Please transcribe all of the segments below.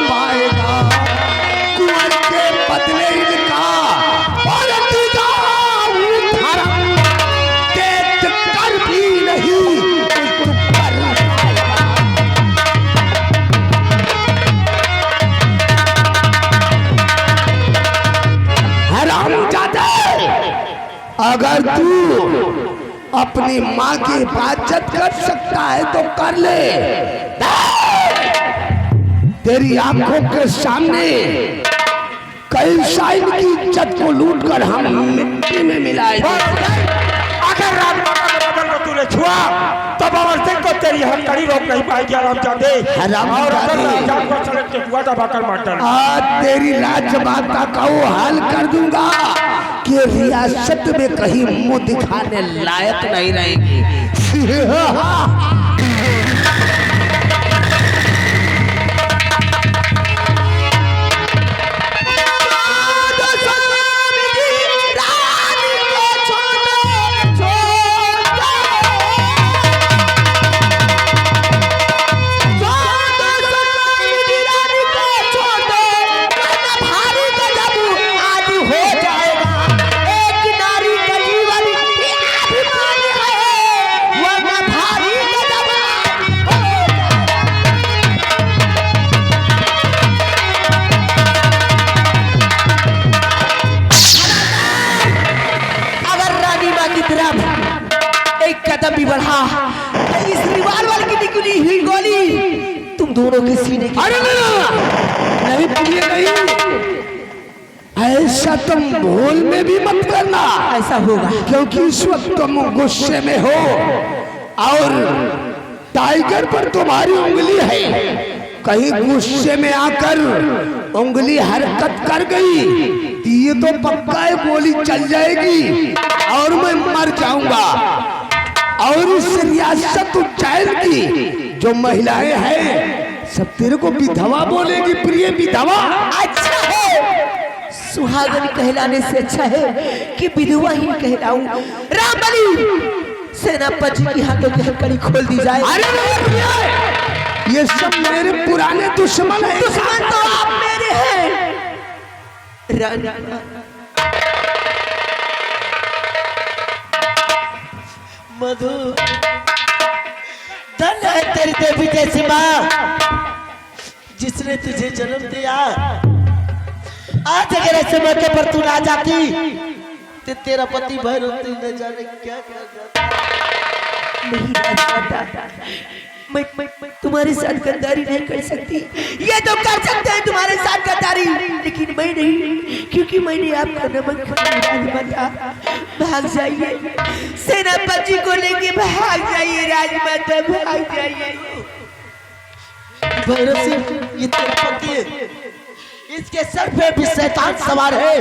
पाएगा। कुंवर के बदले इनका पलटेगा धर्म, देख कर भी नहीं कुछ कर पाएगा। हरामजादे, अगर तू अपनी माँ की हिफाजत कर सकता है तो कर ले। तेरी आंखों के सामने कई साइड की इज्जत को लूट कर हम मिट्टी में मिलाए। अगर राजमाता के बदल में तूने छुआ तो बाबर सिंह को तेरी हथकड़ी रोक नहीं पाएगी हरामजादे। और अगर राजान को सड़क के कुआं दबाकर मार डाला, आज तेरी राजमाता का वो हाल कर दूंगा कि रियासत में कहीं मुंह दिखाने लायक नहीं रहेगी। भी बढ़ा इस रिवाल्वर की निकली हुई गोली तुम दोनों के सीने की। अरे नहीं प्रिय, नहीं ऐसा तुम भूल में भी मत करना। ऐसा होगा क्योंकि इस वक्त तुम गुस्से में हो और टाइगर पर तुम्हारी उंगली है। कहीं गुस्से में आकर उंगली हरकत कर गई ये तो पक्का है गोली चल जाएगी और मैं मर जाऊंगा। और इस रियासत उज्जैन की जो महिलाएं हैं सब तेरे को विधवा बोलेगी। प्रिय विधवा अच्छा है, सुहागन कहलाने से अच्छा है कि विधवा ही कहलाऊं। रामबली सेनापति की हाथों की हथकड़ी खोल दी जाए। अरे ये सब मेरे पुराने दुश्मन हैं। दुश्मन तो आप मेरे हैं। मधु धन है तेरी देवी जैसी माँ जिसने तुझे जन्म दिया। आज अगर ऐसे मौके पर तू ना जाती तो तेरा पति भैरव न जाने क्या कर जाता। मैं तुम्हारे साथ गद्दारी नहीं कर सकती। ये तो कर सकते हैं तुम्हारे साथ गद्दारी, लेकिन मैं नहीं, क्योंकि मैंने आपका नमक राजमाता। भाग जाइए सेनापति को लेके, भाग जाइए राजमाता, भाग जाइए। भैरव सिंह ये तेरा पति है, इसके सर पे भी शैतान सवार है।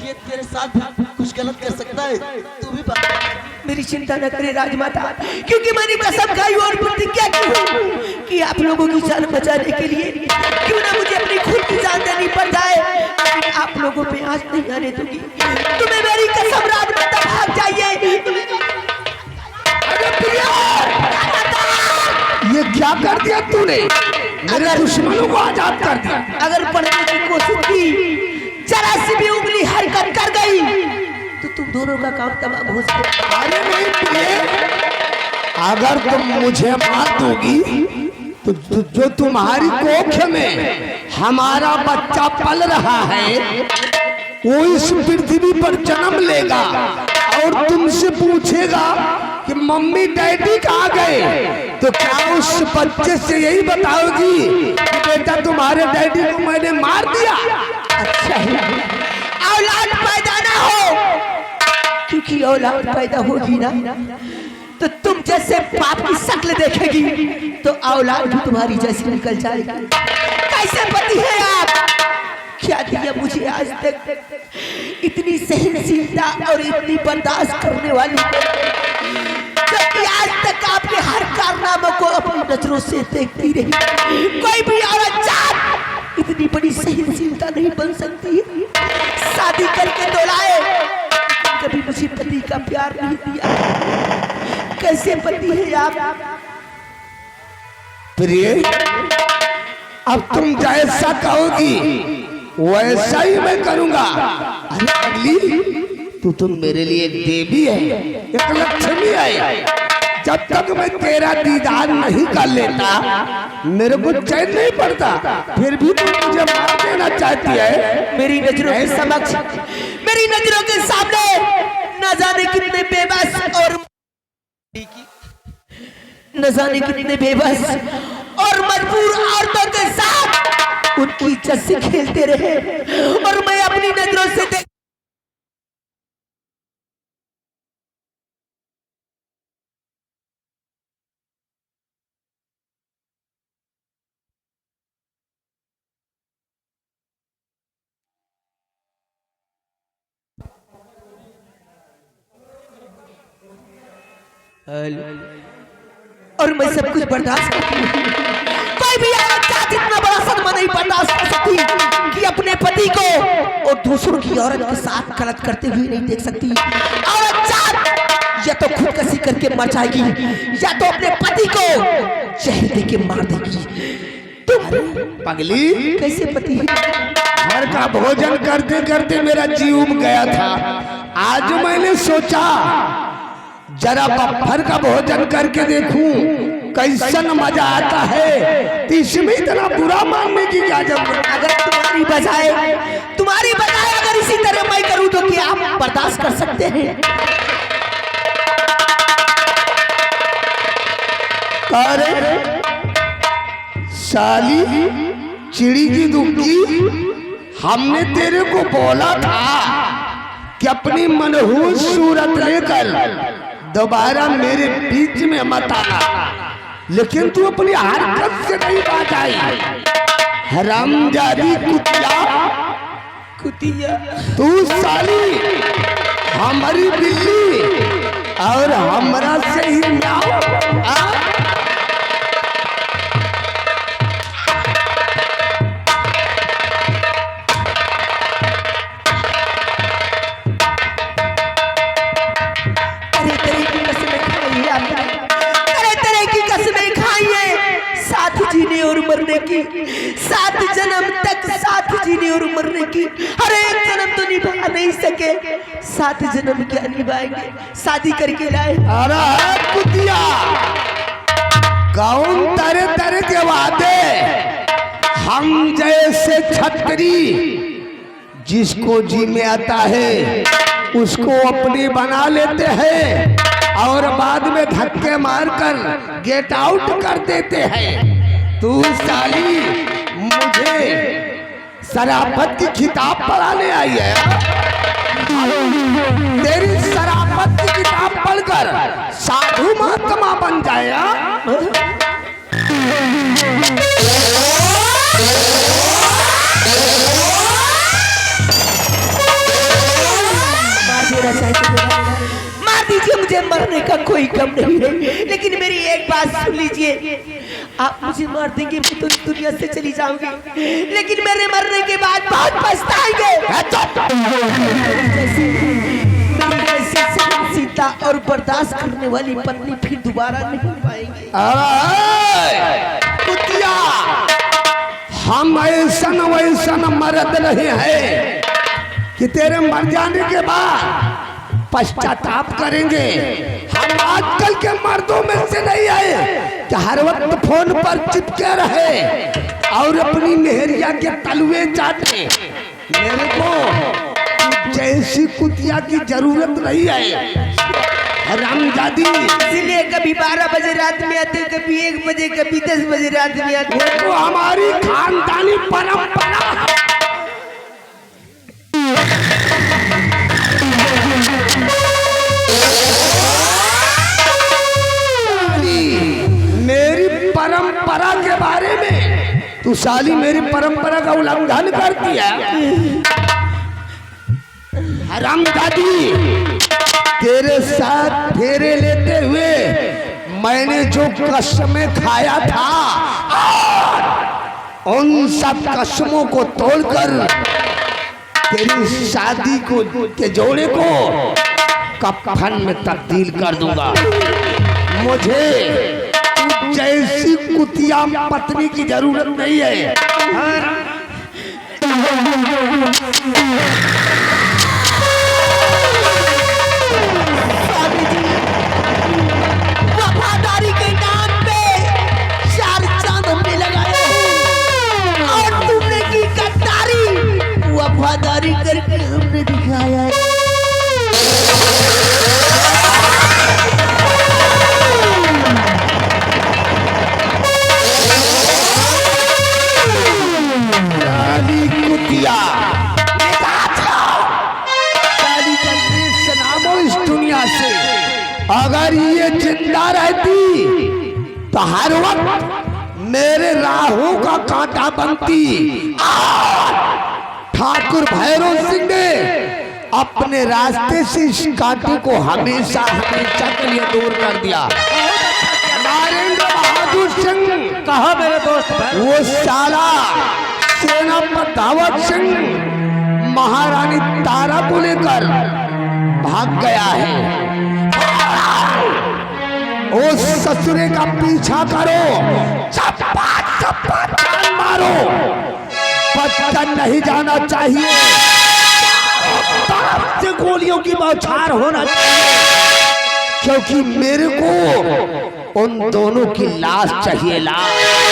ये तेरे साथ कुछ गलत कर सकता है, तू भी मेरी चिंता न करे राजमाता, क्योंकि मैंने कसम खाई और प्रतिज्ञा की हूँ कि आप लोगों की जान बचाने के लिए क्यों ना मुझे अपनी खुद की जान देनी पड़ जाए, लेकिन आप लोगों पे आँच नहीं आने दूंगी। तुम्हें मेरी कसम राजमाता, भाग जाइए। ये क्या कर दिया तूने? मेरे दुश्मनों को आजाद कर दिया। अगर पढ़ने की कोशिश की, जरा सी भी उंगली हरकत कर गई तो तुम दोनों का काम तमाम हो सकता। अरे नहीं प्रिय, अगर तुम मुझे मार दोगी तो जो तुम्हारी कोख में हमारा बच्चा पल रहा है वो इस पृथ्वी पर जन्म लेगा और तुमसे पूछेगा कि मम्मी डैडी कहाँ गए, तो क्या उस बच्चे से यही बताओगी कि बेटा तुम्हारे डैडी को मैंने मार दिया? अच्छा है औलाद पैदा ना हो, क्योंकि औलाद पैदा होगी ना तो तुम जैसे बाप की शक्ल देखेगी तो औलाद भी तुम्हारी जैसी निकल जाएगी। कैसे पति है आप? क्या दिया मुझे आज तक इतनी सहनशीलता और इतनी बर्दाश्त करने वाली, जबकि आज तक आपके हर कारनामों को अपनी नजरों से देखती रही। कोई भी औरत जात इतनी बड़ी सहनशीलता नहीं बन सकती। शादी करके तो लाए, कभी मुझे पति का प्यार नहीं दिया। कैसे पति है आप? प्रिय, अब तुम जैसा कहोगी वैसा ही मैं करूंगा। अरे पगली, तू तो मेरे लिए एक देवी है, एक लक्ष्मी है। जब तक मैं तेरा दीदार नहीं कर लेता मेरे को चैन नहीं पड़ता। फिर भी तू मुझे मार देना चाहती है। मेरी नजरों के समक्ष, मेरी नजरों के सामने न जाने कितने बेबस और न जाने कितने बेबस और मजबूर औरतों के साथ उनकी इज्जत से खेलते रहे और मैं अपनी नजरों से देख। और मैं सब कुछ बर्दाश्त करती हूँ। कोई भी औरत चाहती इतना बड़ा सदमा नहीं बर्दाश्त कर सकती कि अपने पति को और दूसरों की औरत के साथ गलत करते हुए नहीं देख सकती। औरत चाह या तो खुदकुशी करके मर जाएगी या तो अपने पति को जहर दे के मार देगी। तुम पगली, कैसे पति? घर का भोजन करते करते मेरा जीव उब गया था। आज मैंने सोचा जरा बफर का भोजन करके देखूं कैसन मजा आता है। तो इसमें इतना बुरा मानने की क्या जरूरत? अगर तुम्हारी बजाय अगर इसी तरह मैं करूं तो क्या आप बर्दाश्त कर सकते हैं? अरे साली चिड़ी की दुखी, हमने तेरे को बोला था कि अपनी मनहूस सूरत लेकर दोबारा मेरे बीच में मत आना, लेकिन तू अपनी हरकत से नहीं बाज आई। हरामजादी कुतिया, तू साली हमारी बिल्ली और हमरा से ही म्याऊं। सात जन्म तक साथ जीने और मरने की। हर एक जन्म तो निभा नहीं सके, 7 जन्म क्या निभाएंगे? शादी करके लाए। अरे कुतिया, कौन तरह तरह के वादे हम जैसे छतरी जिसको जी में आता है उसको अपनी बना लेते हैं और बाद में धक्के मारकर गेट आउट कर देते हैं। तू साली मुझे शराफत की किताब पढ़ाने आई है। तेरी शराफत की किताब पढ़कर साधु महात्मा बन जाएगा। मार दीजिए, मुझे मरने का कोई कम नहीं है, लेकिन मेरी एक बात सुन लीजिए। आप मुझे मार देंगे मैं तो दुनिया से चली जाऊंगी, लेकिन मेरे मरने के बाद बहुत पछताएंगे। सीता और बर्दाश्त करने वाली पत्नी फिर दोबारा नहीं पाएंगे। कुतिया, हम ऐसन वैसन मर्द नहीं है कि तेरे मर जाने के बाद पश्चाताप करेंगे। हम आजकल के मर्दों में से नहीं आए कि हर वक्त फोन पर चिपके रहे और अपनी मेहरिया के तलवे चाटे। मेरे को जैसी कुतिया की जरूरत नहीं है। हरामजादी, इसलिए कभी 12 बजे रात में आते, कभी 1 बजे, कभी 10 बजे रात में आते। वो हमारी खानदानी परंपरा है। मेरी परंपरा के बारे में तू साली मेरी परंपरा का उल्लंघन करती है। हरामजादी, तेरे साथ फेरे लेते हुए मैंने जो कसमें खाया था उन सब कसमों को तोड़कर तेरी शादी को के जोड़े को कफन में तब्दील कर दूंगा। मुझे जैसी कुतिया पत्नी की जरूरत नहीं है। स्वामी जी, वफादारी के नाम पे 4 चांद हमने लगाए हैं और तुमने की गद्दारी, वफादारी करके हमने दिखाया है। काली कुतिया, काली का देश नामो इस दुनिया से। अगर ये जिंदा रहती तो हर वक्त मेरे राहों का कांटा बनती। ठाकुर भैरव सिंह ने अपने रास्ते से इस कांटे को हमेशा हमेशा के लिए दूर कर दिया। नरेंद्र बहादुर सिंह, कहा मेरे दोस्त भाई, वो साला सेनापति दावत सिंह महारानी तारा को लेकर भाग गया है। उस ससुरे का पीछा करो, चप्पा चप्पा जान मारो, बच्चा नहीं जाना चाहिए, तरफ से गोलियों की बौछार होना चाहिए, क्योंकि मेरे को उन दोनों की लाश चाहिए, लाश।